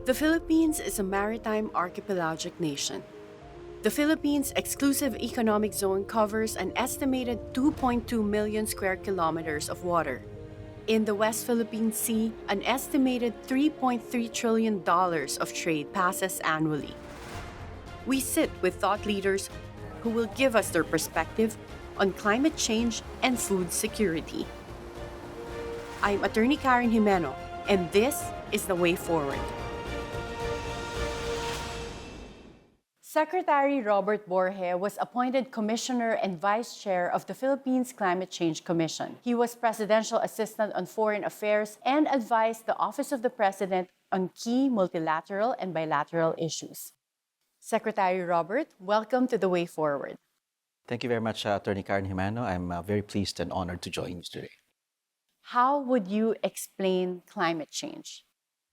The Philippines is a maritime archipelagic nation. The Philippines' exclusive economic zone covers an estimated 2.2 million square kilometers of water. In the West Philippine Sea, an estimated $3.3 trillion of trade passes annually. We sit with thought leaders who will give us their perspective on climate change and food security. I'm Attorney Karen Jimeno, and this is The Way Forward. Secretary Robert Borge was appointed Commissioner and Vice Chair of the Philippines Climate Change Commission. He was Presidential Assistant on Foreign Affairs and advised the Office of the President on key multilateral and bilateral issues. Secretary Robert, welcome to The Way Forward. Thank you very much, Attorney Karen Jimeno. I'm very pleased and honored to join you today. How would you explain climate change?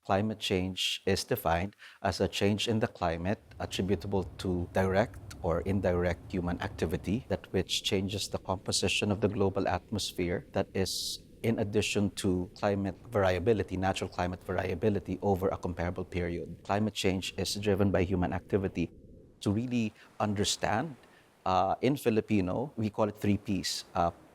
Climate change is defined as a change in the climate attributable to direct or indirect human activity that which changes the composition of the global atmosphere that is in addition to climate variability, natural climate variability over a comparable period. Climate change is driven by human activity. To really understand, in Filipino, we call it 3 Ps.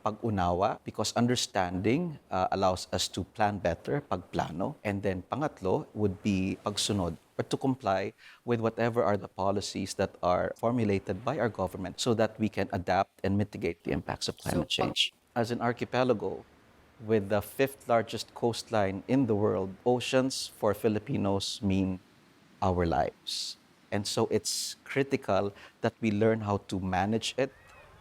Pag-unawa, because understanding allows us to plan better, pagplano. And then pangatlo would be pagsunod, or to comply with whatever are the policies that are formulated by our government so that we can adapt and mitigate the impacts of climate change. As an archipelago, with the 5th largest coastline in the world, oceans for Filipinos mean our lives. And so it's critical that we learn how to manage it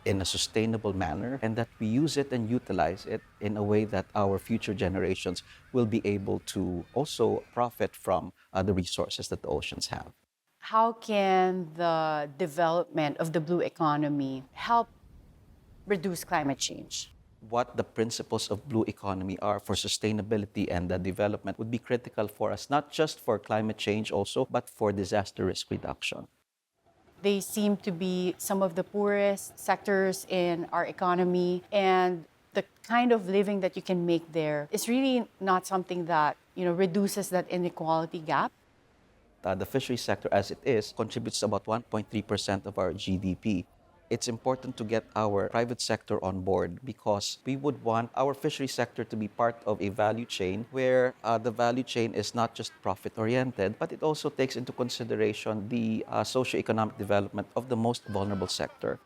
in a sustainable manner and that we use it and utilize it in a way that our future generations will be able to also profit from the resources that the oceans have. How can the development of the blue economy help reduce climate change? What the principles of blue economy are for sustainability and the development would be critical for us, not just for climate change also, but for disaster risk reduction. They seem to be some of the poorest sectors in our economy, and the kind of living that you can make there is really not something that reduces that inequality gap. The fishery sector as it is contributes about 1.3% of our GDP. It's important to get our private sector on board because we would want our fishery sector to be part of a value chain where the value chain is not just profit-oriented, but it also takes into consideration the socio-economic development of the most vulnerable sector.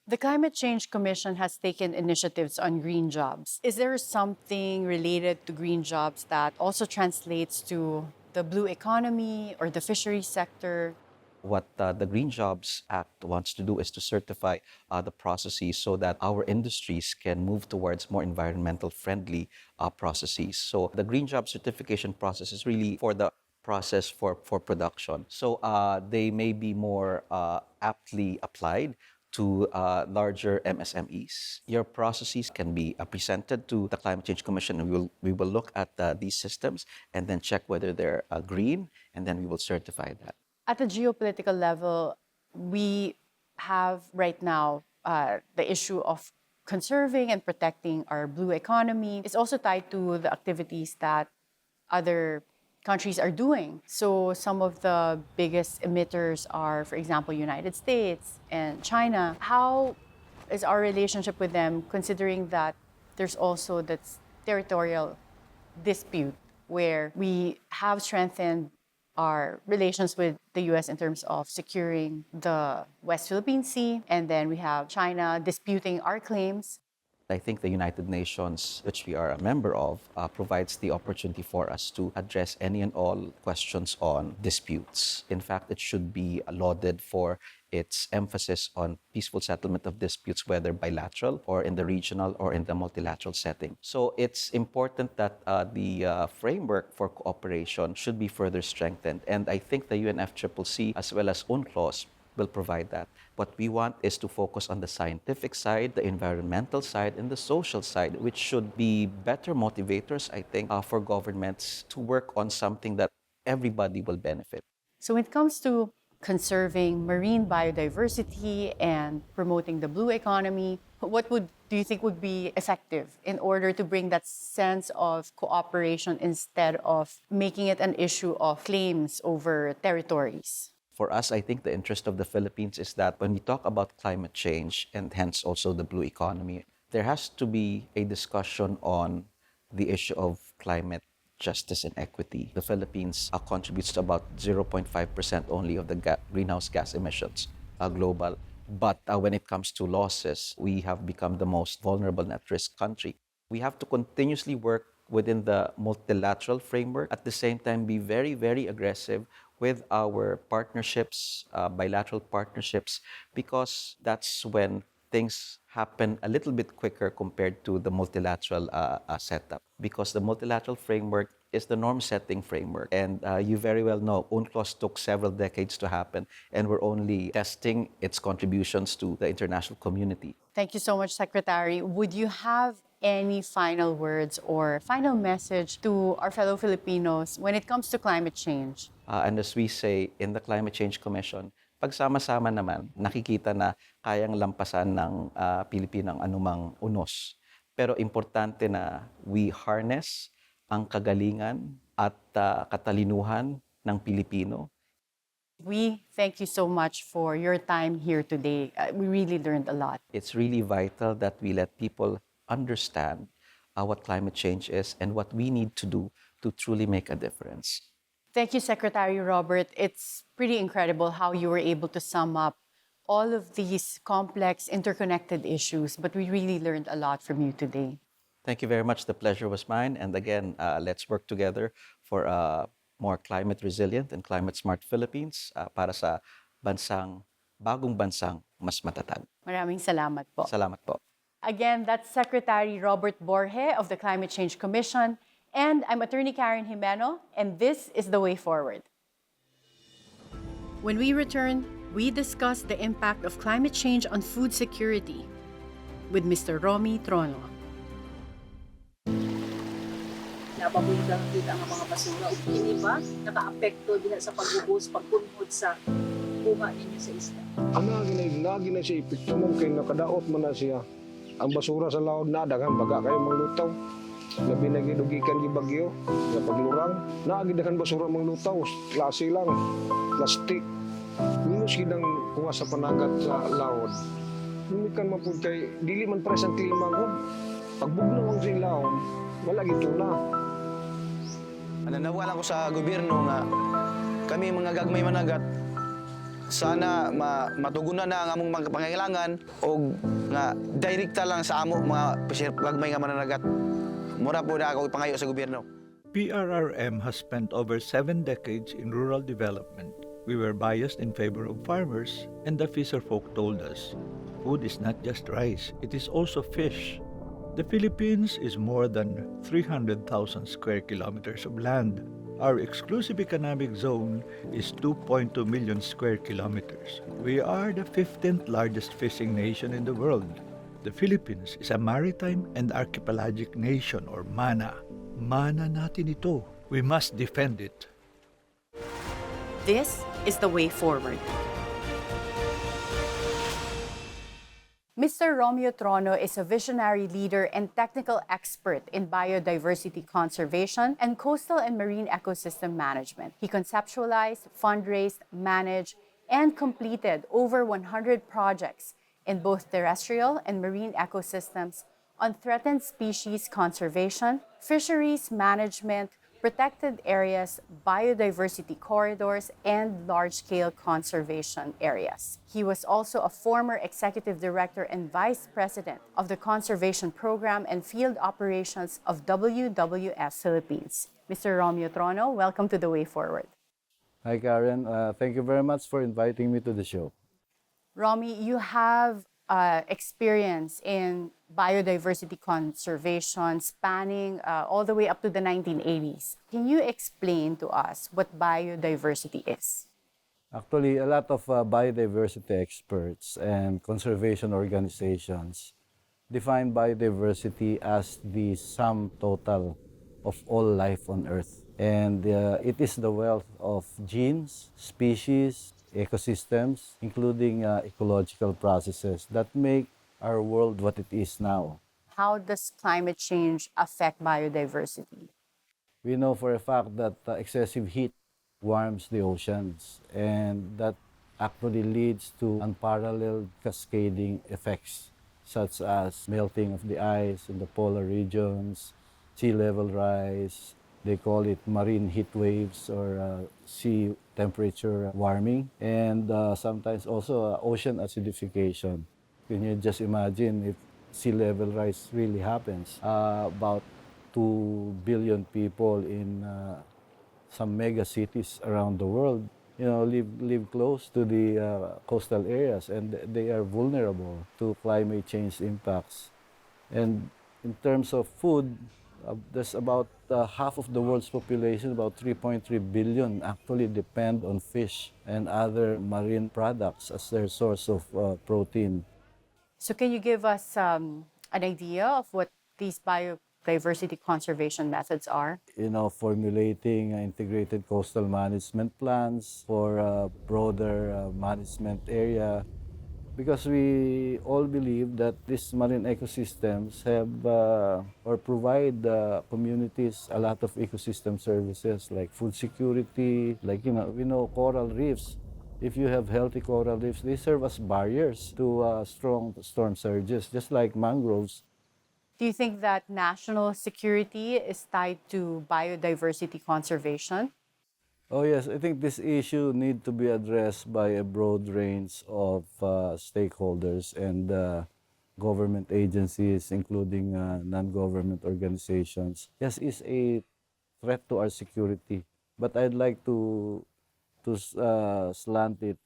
The Climate Change Commission has taken initiatives on green jobs. Is there something related to green jobs that also translates to the blue economy or the fishery sector? What the Green Jobs Act wants to do is to certify the processes so that our industries can move towards more environmental friendly processes. So the Green Job certification process is really for the process for production. So they may be more aptly applied to larger MSMEs. Your processes can be presented to the Climate Change Commission, and we will look at these systems and then check whether they're green, and then we will certify that. At the geopolitical level, we have right now the issue of conserving and protecting our blue economy. It's also tied to the activities that other countries are doing. So some of the biggest emitters are, for example, United States and China. How is our relationship with them, considering that there's also this territorial dispute where we have strengthened our relations with the US in terms of securing the West Philippine Sea, and then we have China disputing our claims. I think the United Nations, which we are a member of, provides the opportunity for us to address any and all questions on disputes. In fact, it should be lauded for its emphasis on peaceful settlement of disputes, whether bilateral or in the regional or in the multilateral setting. So it's important that the framework for cooperation should be further strengthened. And I think the UNFCCC, as well as UNCLOS, will provide that. What we want is to focus on the scientific side, the environmental side, and the social side, which should be better motivators, I think, for governments to work on something that everybody will benefit. So when it comes to conserving marine biodiversity and promoting the blue economy, What do you think would be effective in order to bring that sense of cooperation instead of making it an issue of claims over territories? For us, I think the interest of the Philippines is that when we talk about climate change and hence also the blue economy, there has to be a discussion on the issue of climate justice and equity. The Philippines contributes to about 0.5% only of the greenhouse gas emissions global. But when it comes to losses, we have become the most vulnerable and at-risk country. We have to continuously work within the multilateral framework, at the same time be very, very aggressive with our partnerships, bilateral partnerships, because that's when things happen a little bit quicker compared to the multilateral setup. Because the multilateral framework is the norm-setting framework. And you very well know, UNCLOS took several decades to happen, and we're only testing its contributions to the international community. Thank you so much, Secretary. Would you have any final words or final message to our fellow Filipinos when it comes to climate change? And as we say in the Climate Change Commission, pagsama-sama naman, nakikita na kayang lampasan ng Pilipino ang anumang unos. Pero importante na we harness ang kagalingan at katalinuhan ng Pilipino. We thank you so much for your time here today. We really learned a lot. It's really vital that we let people understand what climate change is and what we need to do to truly make a difference. Thank you, Secretary Robert. It's pretty incredible how you were able to sum up all of these complex, interconnected issues, but we really learned a lot from you today. Thank you very much. The pleasure was mine. And again, let's work together for a more climate resilient and climate smart Philippines para sa bagong bansang mas matatag. Maraming salamat po. Salamat po. Again, that's Secretary Robert Borge of the Climate Change Commission. And I'm Attorney Karen Jimeno, and this is The Way Forward. When we return, we discuss the impact of climate change on food security with Mr. Romy Trono. Napabuligang kita ang mga basura. Ini ba naka-apekto diha sa pag-ubos, pagpunhod sa buha ninyo sa isla? Lagi na siya epekto mo kay nakadaot man na siya. Ang basura sa laod na daghan baga kayo manglutaw. Labi na gidugikan gi bagyo, nga paglurang, naagidakan basura manglutaw, klase lang, plastik. Minus gidang kuha sa panagat sa laod. Numikan man pud kay dili man pares ang klima gud. Pagbugnaw ang silaon, wala gito na. Nananawagan ko sa gobyerno nga kami mga gagmay managat sana matugunan na ang among mga pangailangan o nga direkta lang sa amo mga gagmay nga mananagat. Mura po na ako ipangayo sa gobyerno. PRRM has spent over 7 decades in rural development. We were biased in favor of farmers, and the fisherfolk told us, food is not just rice, it is also fish. The Philippines is more than 300,000 square kilometers of land. Our exclusive economic zone is 2.2 million square kilometers. We are the 15th largest fishing nation in the world. The Philippines is a maritime and archipelagic nation, or MANA. MANA natin ito. We must defend it. This is The Way Forward. Mr. Romeo Trono is a visionary leader and technical expert in biodiversity conservation and coastal and marine ecosystem management. He conceptualized, fundraised, managed, and completed over 100 projects in both terrestrial and marine ecosystems on threatened species conservation, fisheries management, protected areas, biodiversity corridors, and large-scale conservation areas. He was also a former executive director and vice president of the Conservation Program and Field Operations of WWF Philippines. Mr. Romeo Trono, welcome to The Way Forward. Hi, Karen. Thank you very much for inviting me to the show. Romy, you have experience in biodiversity conservation spanning all the way up to the 1980s. Can you explain to us what biodiversity is? Actually, a lot of biodiversity experts and conservation organizations define biodiversity as the sum total of all life on Earth. And it is the wealth of genes, species, ecosystems, including ecological processes that make our world what it is now. How does climate change affect biodiversity? We know for a fact that excessive heat warms the oceans, and that actually leads to unparalleled cascading effects, such as melting of the ice in the polar regions, sea level rise. They call it marine heat waves or sea temperature warming, and sometimes also ocean acidification. Can you just imagine if sea level rise really happens? About 2 billion people in some mega cities around the world, live close to the coastal areas, and they are vulnerable to climate change impacts. And in terms of food, there's about half of the world's population, about 3.3 billion, actually depend on fish and other marine products as their source of protein. So, can you give us an idea of what these biodiversity conservation methods are? Formulating integrated coastal management plans for a broader management area, because we all believe that these marine ecosystems have or provide communities a lot of ecosystem services like food security, like we know coral reefs. If you have healthy coral reefs, they serve as barriers to strong storm surges, just like mangroves. Do you think that national security is tied to biodiversity conservation? Oh yes, I think this issue need to be addressed by a broad range of stakeholders and government agencies, including non-government organizations. Yes, it's a threat to our security, but I'd like to slant it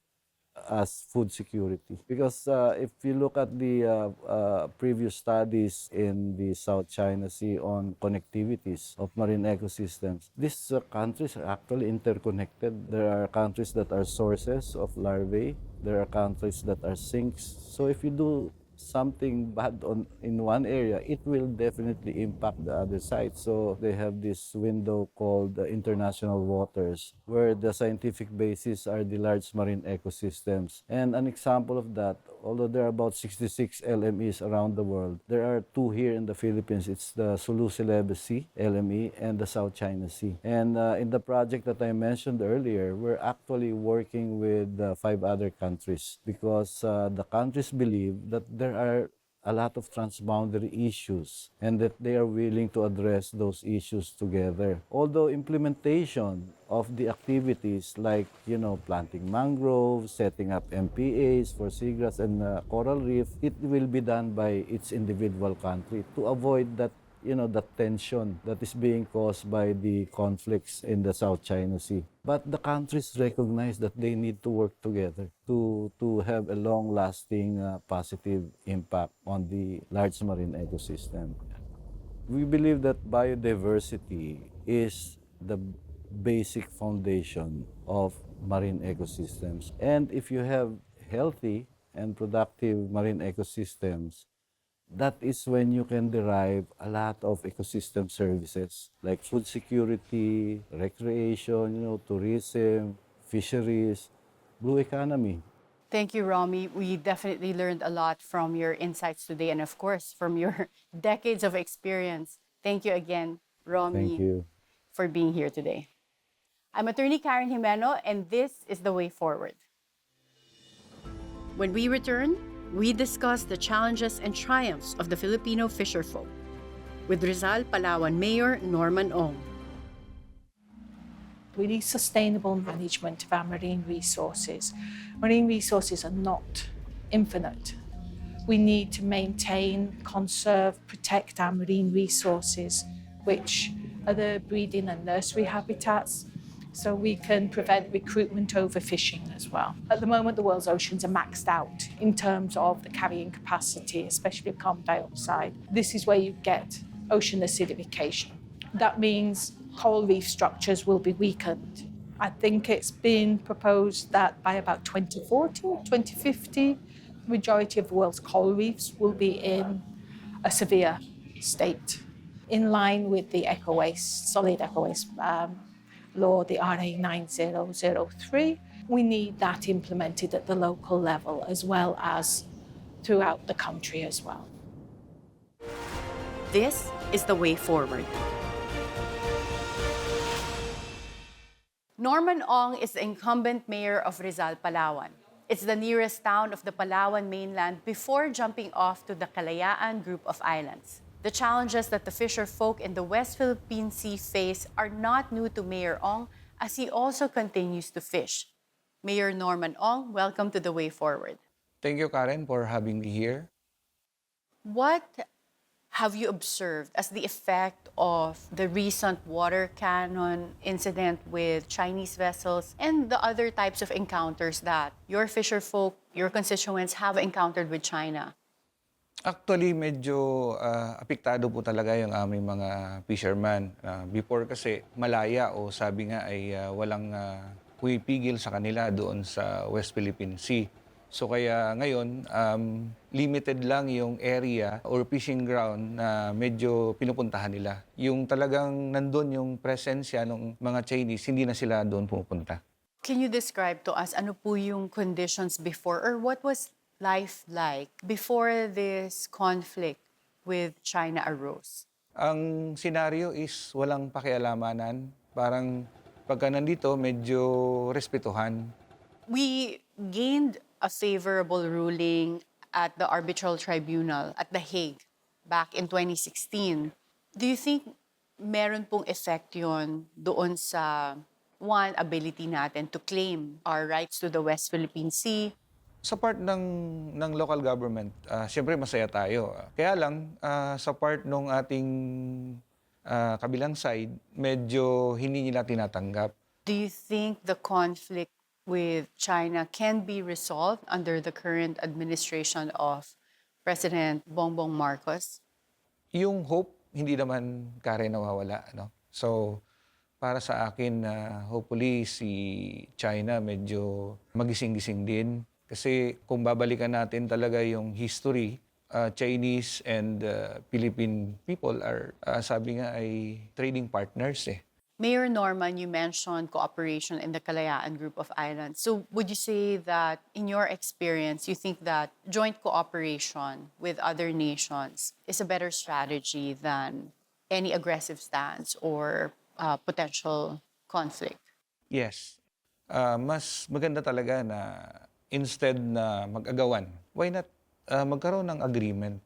as food security. Because if you look at the previous studies in the South China Sea on connectivities of marine ecosystems, these countries are actually interconnected. There are countries that are sources of larvae. There are countries that are sinks. So if you do something bad in one area, it will definitely impact the other side. So they have this window called international waters, where the scientific basis are the large marine ecosystems. And an example of that, although there are about 66 LMEs around the world, there are two here in the Philippines. It's the Sulu-Celebes Sea LME and the South China Sea. And in the project that I mentioned earlier, we're actually working with 5 other countries, because the countries believe that there are a lot of transboundary issues and that they are willing to address those issues together. Although implementation of the activities like, planting mangroves, setting up MPAs for seagrass and coral reef, it will be done by each individual country to avoid that the tension that is being caused by the conflicts in the South China Sea. But the countries recognize that they need to work together to have a long-lasting positive impact on the large marine ecosystem. We believe that biodiversity is the basic foundation of marine ecosystems. And if you have healthy and productive marine ecosystems, that is when you can derive a lot of ecosystem services like food security, recreation, tourism, fisheries, blue economy. Thank you, Romy. We definitely learned a lot from your insights today and, of course, from your decades of experience. Thank you again, Romy, Thank you. for being here today. I'm attorney Karen Jimeno, and this is The Way Forward. When we return, we discuss the challenges and triumphs of the Filipino fisherfolk with Rizal Palawan Mayor Norman Ong. We need sustainable management of our marine resources. Marine resources are not infinite. We need to maintain, conserve, protect our marine resources, which are the breeding and nursery habitats, so we can prevent recruitment overfishing as well. At the moment, the world's oceans are maxed out in terms of the carrying capacity, especially of carbon dioxide. This is where you get ocean acidification. That means coral reef structures will be weakened. I think it's been proposed that by about 2040, 2050, the majority of the world's coral reefs will be in a severe state, in line with the solid eco-waste law, the RA 9003. We need that implemented at the local level, as well as throughout the country as well. This is the way forward. Norman Ong is the incumbent mayor of Rizal, Palawan. It's the nearest town of the Palawan mainland before jumping off to the Kalayaan group of islands. The challenges that the fisher folk in the West Philippine Sea face are not new to Mayor Ong, as he also continues to fish. Mayor Norman Ong, welcome to the way forward. Thank you, Karen, for having me here. What have you observed as the effect of the recent water cannon incident with Chinese vessels and the other types of encounters that your fisher folk, your constituents have encountered with China? Actually, medyo apektado po talaga yung aming mga fisherman. Before kasi malaya o sabi nga ay walang pumipigil sa kanila doon sa West Philippine Sea. So kaya ngayon, limited lang yung area or fishing ground na medyo pinupuntahan nila. Yung talagang nandun yung presensya ng mga Chinese, hindi na sila doon pumupunta. Can you describe to us ano po yung conditions before or what was life like before this conflict with China arose? Ang senaryo is walang pakialamanan. Parang pagka nandito, medyo respetuhan. We gained a favorable ruling at the arbitral tribunal at The Hague back in 2016. Do you think meron pong effect yun doon sa one, ability natin to claim our rights to the West Philippine Sea? Sa part ng local government, siyempre masaya tayo. Kaya lang, sa part ng ating kabilang side, medyo hindi nila tinatanggap. Do you think the conflict with China can be resolved under the current administration of President Bongbong Marcos? Yung hope, hindi naman Karen nawawala. No? So, para sa akin, hopefully si China medyo magising-gising din. Kasi kung babalikan natin talaga yung history, Chinese and Philippine people are, sabi nga, ay trading partners eh. Mayor Norman, you mentioned cooperation in the Kalayaan group of islands. So would you say that in your experience, you think that joint cooperation with other nations is a better strategy than any aggressive stance or potential conflict? Yes. Mas maganda talaga na instead na mag-agawan, why not magkaroon ng agreement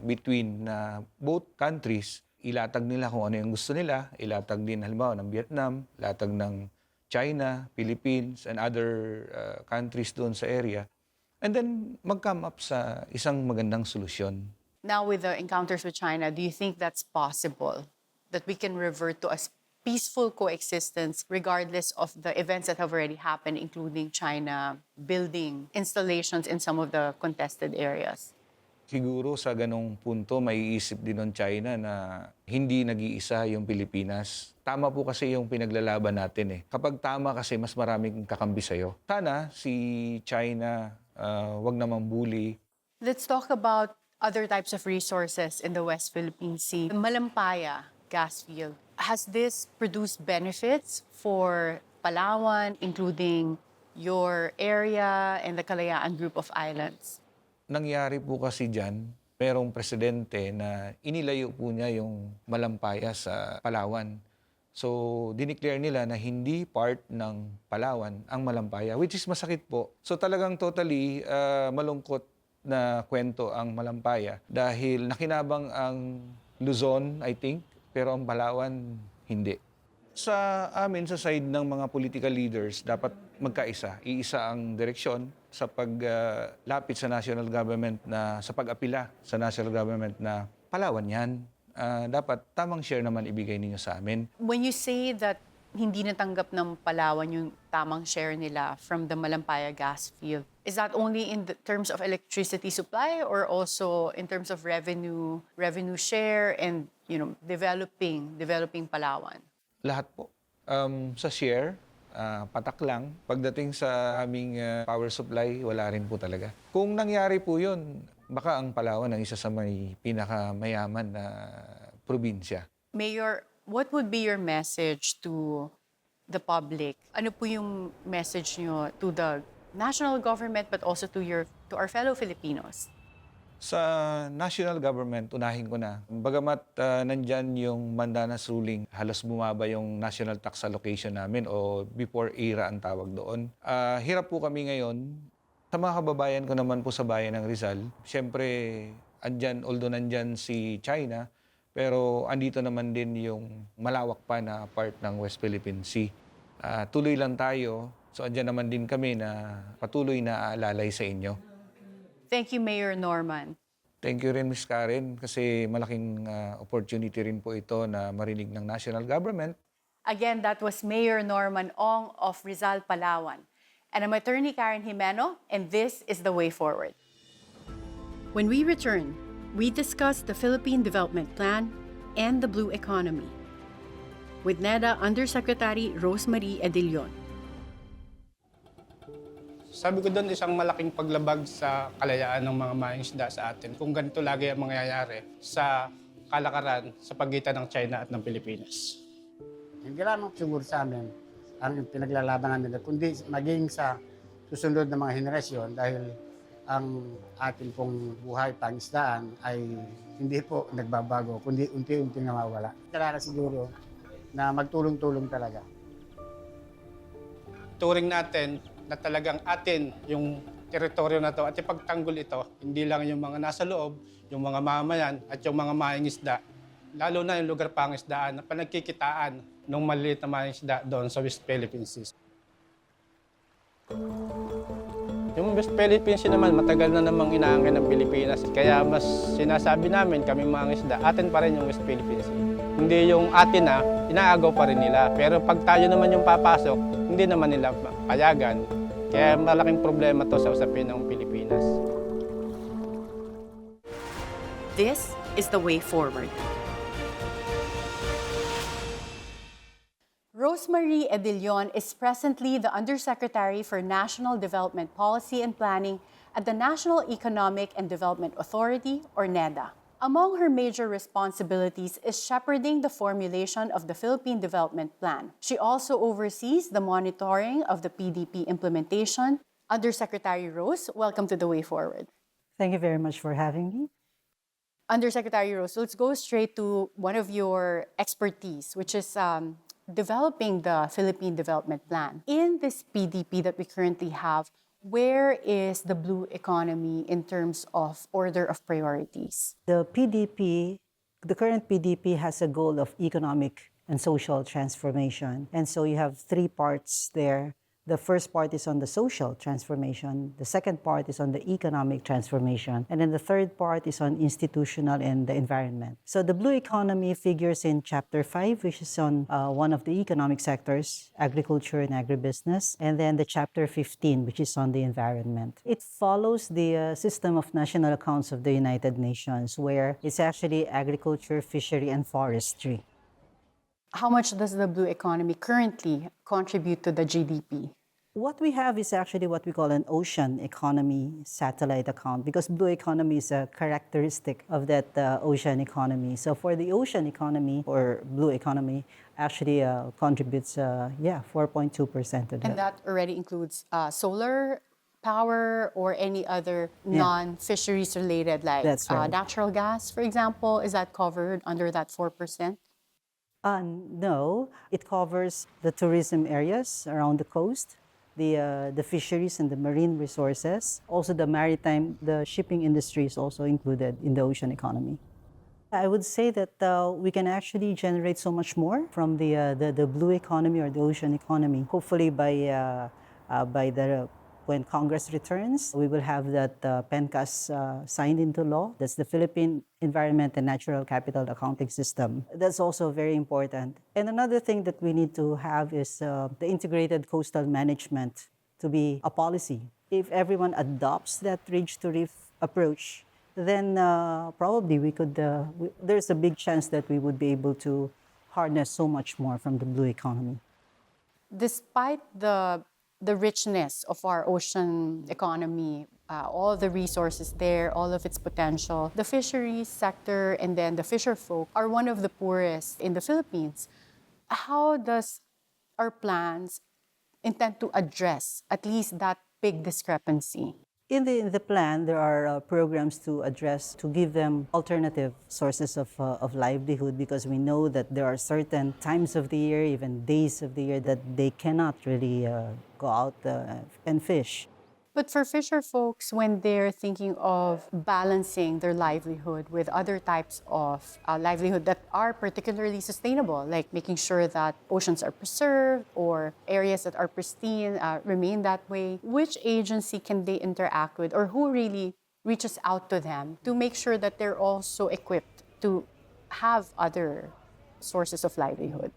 between both countries. Ilatag nila kung ano yung gusto nila, ilatag din halimbawa ng Vietnam, ilatag ng China, Philippines, and other countries doon sa area. And then mag-come up sa isang magandang solusyon. Now with the encounters with China, do you think that's possible? That we can revert to a peaceful coexistence regardless of the events that have already happened, including China building installations in some of the contested areas? Siguro sa ganong punto, maiisip din ng China na hindi nag-iisa yung Pilipinas. Tama po kasi yung pinaglalaban natin eh. Kapag tama kasi, mas maraming kakambi sa'yo. Sana si China, wag namang bully. Let's talk about other types of resources in the West Philippine Sea. Malampaya gas field. Has this produced benefits for Palawan, including your area and the Kalayaan group of islands? Nangyari po kasi dyan, merong presidente na inilayo po niya yung Malampaya sa Palawan. So, dineclare nila na hindi part ng Palawan ang Malampaya, which is masakit po. So, talagang totally malungkot na kwento ang Malampaya dahil nakinabang ang Luzon, I think, pero ang Palawan, hindi. Sa amin, sa side ng mga political leaders, dapat magkaisa. Iisa ang direksyon sa paglapit sa national government na sa pag-apila sa national government na Palawan yan. Dapat tamang share naman ibigay ninyo sa amin. When you say that hindi natanggap ng Palawan yung tamang share nila from the Malampaya gas field, is that only in the terms of electricity supply or also in terms of revenue share and developing Palawan? Lahat po. Sa share, patak lang. Pagdating sa aming power supply, wala rin po talaga. Kung nangyari po yun, baka ang Palawan ang isa sa may pinakamayaman na probinsya. Mayor, what would be your message to the public? Ano po yung message nyo to the national government but also to our fellow Filipinos? Sa national government, unahin ko na. Bagamat nandyan yung Mandanas ruling, halos bumaba yung national tax allocation namin o before era ang tawag doon. Hirap po kami ngayon. Sa mga kababayan ko naman po sa bayan ng Rizal, siyempre, although nandyan si China, pero andito naman din yung malawak pa na part ng West Philippine Sea. Tuloy lang tayo, so andyan naman din kami na patuloy na aalalay sa inyo. Thank you, Mayor Norman. Thank you rin, Ms. Karen, kasi malaking opportunity rin po ito na marinig ng national government. Again, that was Mayor Norman Ong of Rizal, Palawan. And I'm Attorney Karen Jimeno, and this is The Way Forward. When we return, we discuss the Philippine Development Plan and the Blue Economy with NEDA Undersecretary Rosemarie Edilion. Sabi ko doon, isang malaking paglabag sa kalayaan ng mga mangingisda sa atin kung ganito lagi ang mangyayari sa kalakaran sa pagitan ng China at ng Pilipinas. Hindi lamang siguro sa amin ang pinaglalabanan nila, kundi maging sa susunod na mga henerasyon dahil ang ating pong buhay pangisdaan ay hindi po nagbabago, kundi unti-unti nawawala. Kailangan siguro na magtulong-tulong talaga. Turing natin na talagang atin yung teritoryo na to at ipagtanggol ito, hindi lang yung mga nasa loob, yung mga mamayan at yung mga mangingisda, lalo na yung lugar pangisdaan na panagkikitaan ng maliit na mangingisda doon sa West Philippine Sea. Yung West Philippine Sea naman, matagal na namang inaangkin ng Pilipinas. Kaya mas sinasabi namin, kami mga isda, atin pa rin yung West Philippine Sea. Hindi yung atin na, inaagaw pa rin nila. Pero pag tayo naman yung papasok, hindi naman nila payagan. Kaya malaking problema to sa usapin ng Pilipinas. This is The Way Forward. Rosemarie Edilion is presently the Undersecretary for National Development Policy and Planning at the National Economic and Development Authority, or NEDA. Among her major responsibilities is shepherding the formulation of the Philippine Development Plan. She also oversees the monitoring of the PDP implementation. Undersecretary Rose, welcome to The Way Forward. Thank you very much for having me. Undersecretary Rose, let's go straight to one of your expertise, which is developing the Philippine Development Plan. In this PDP that we currently have, where is the blue economy in terms of order of priorities? The current PDP has a goal of economic and social transformation. And so you have three parts there. The first part is on the social transformation. The second part is on the economic transformation. And then the third part is on institutional and the environment. So the blue economy figures in Chapter 5, which is on one of the economic sectors, agriculture and agribusiness. And then the Chapter 15, which is on the environment. It follows the system of national accounts of the United Nations, where it's actually agriculture, fishery, and forestry. How much does the blue economy currently contribute to the GDP? What we have is actually what we call an ocean economy satellite account, because blue economy is a characteristic of that ocean economy. So for the ocean economy, or blue economy, actually contributes 4.2% of that. And that already includes solar power or any other non-fisheries related, like That's right. natural gas, for example. Is that covered under that 4%? No, it covers the tourism areas around the coast, the fisheries and the marine resources. Also the shipping industry is also included in the ocean economy. I would say that we can actually generate so much more from the blue economy or the ocean economy. Hopefully when Congress returns, we will have that PENCAS signed into law. That's the Philippine Environment and Natural Capital Accounting System. That's also very important. And another thing that we need to have is the integrated coastal management to be a policy. If everyone adopts that ridge-to-reef approach, then probably there's a big chance that we would be able to harness so much more from the blue economy. Despite the richness of our ocean economy, all the resources there, all of its potential, the fisheries sector and then the fisher folk are one of the poorest in the Philippines. How does our plans intend to address at least that big discrepancy? In the plan, there are programs to address, to give them alternative sources of livelihood, because we know that there are certain times of the year, even days of the year, that they cannot really go out and fish. But for fisher folks, when they're thinking of balancing their livelihood with other types of livelihood that are particularly sustainable, like making sure that oceans are preserved or areas that are pristine remain that way, which agency can they interact with, or who really reaches out to them to make sure that they're also equipped to have other sources of livelihood?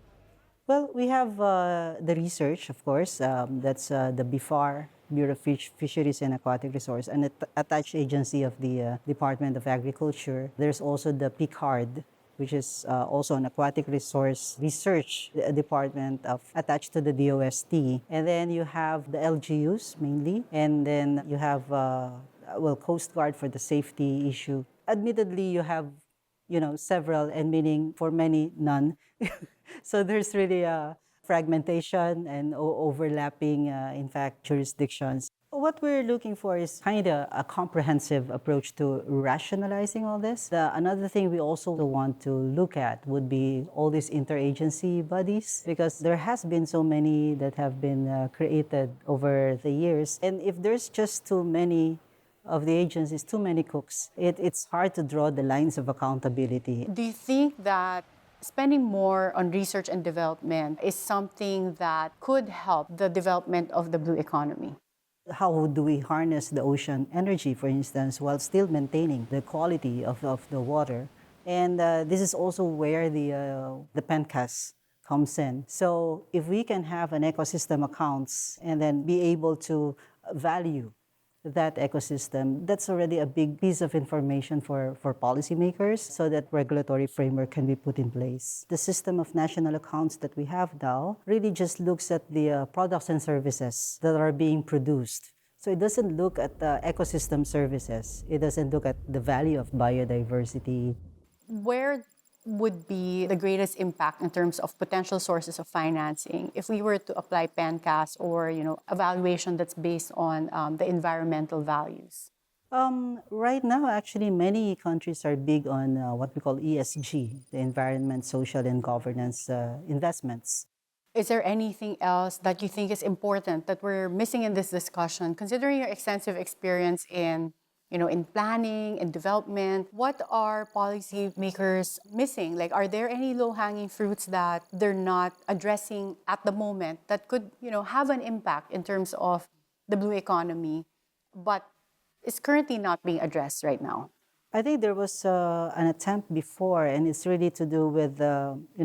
Well, we have the research, of course. That's the BIFAR, Bureau of Fisheries and Aquatic Resource, an attached agency of the Department of Agriculture. There's also the PICARD, which is also an aquatic resource research department attached to the DOST. And then you have the LGUs mainly, and then you have Coast Guard for the safety issue. Admittedly, you have several, and meaning for many, none. So there's really a fragmentation and overlapping, in fact, jurisdictions. What we're looking for is kind of a comprehensive approach to rationalizing all this. Another thing we also want to look at would be all these interagency bodies, because there has been so many that have been created over the years. And if there's just too many of the agencies, too many cooks, it's hard to draw the lines of accountability. Do you think that spending more on research and development is something that could help the development of the blue economy? How do we harness the ocean energy, for instance, while still maintaining the quality of the water? And this is also where the PENCAS comes in. So if we can have an ecosystem accounts and then be able to value that ecosystem, that's already a big piece of information for policymakers, so that regulatory framework can be put in place. The system of national accounts that we have now really just looks at the products and services that are being produced. So it doesn't look at the ecosystem services. It doesn't look at the value of biodiversity. Where would be the greatest impact in terms of potential sources of financing if we were to apply PENCAS or evaluation that's based on the environmental values? Right now, actually, many countries are big on what we call ESG, the environment, social, and governance investments. Is there anything else that you think is important that we're missing in this discussion, considering your extensive experience in planning and development? What are policymakers missing? Like, are there any low-hanging fruits that they're not addressing at the moment that could, have an impact in terms of the blue economy, but is currently not being addressed right now? I think there was an attempt before, and it's really to do with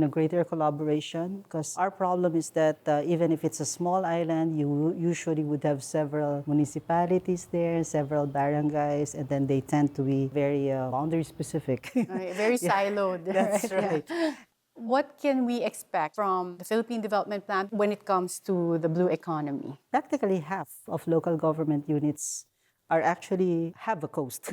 greater collaboration, because our problem is that even if it's a small island, you usually would have several municipalities there, several barangays, and then they tend to be very boundary specific. Right, very siloed. That's right. Yeah. What can we expect from the Philippine Development Plan when it comes to the blue economy? Practically half of local government units actually have a coast.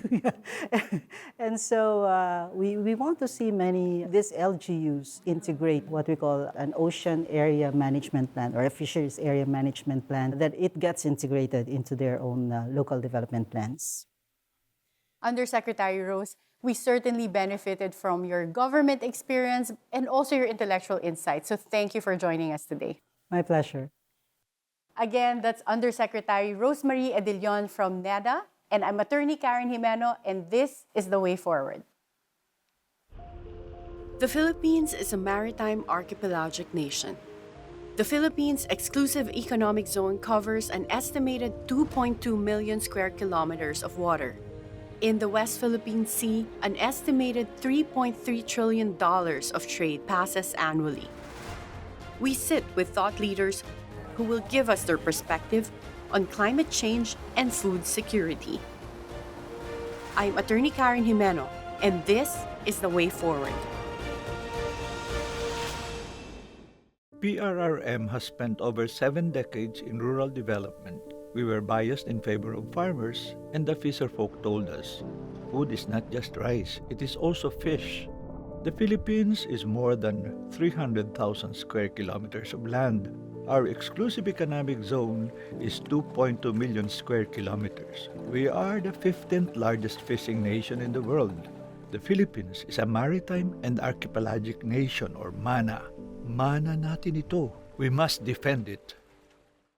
And so we want to see many, these LGUs integrate what we call an ocean area management plan or a fisheries area management plan, that it gets integrated into their own local development plans. Undersecretary Rose, we certainly benefited from your government experience and also your intellectual insight. So thank you for joining us today. My pleasure. Again, that's Undersecretary Rosemarie Edilion from NEDA, and I'm Attorney Karen Jimeno, and this is The Way Forward. The Philippines is a maritime archipelagic nation. The Philippines' exclusive economic zone covers an estimated 2.2 million square kilometers of water. In the West Philippine Sea, an estimated $3.3 trillion of trade passes annually. We sit with thought leaders who will give us their perspective on climate change and food security. I'm Attorney Karen Jimeno, and this is The Way Forward. PRRM has spent over 7 decades in rural development. We were biased in favor of farmers, and the fisherfolk told us, food is not just rice, it is also fish. The Philippines is more than 300,000 square kilometers of land. Our exclusive economic zone is 2.2 million square kilometers. We are the 15th largest fishing nation in the world. The Philippines is a maritime and archipelagic nation or MANA. Mana natin ito. We must defend it.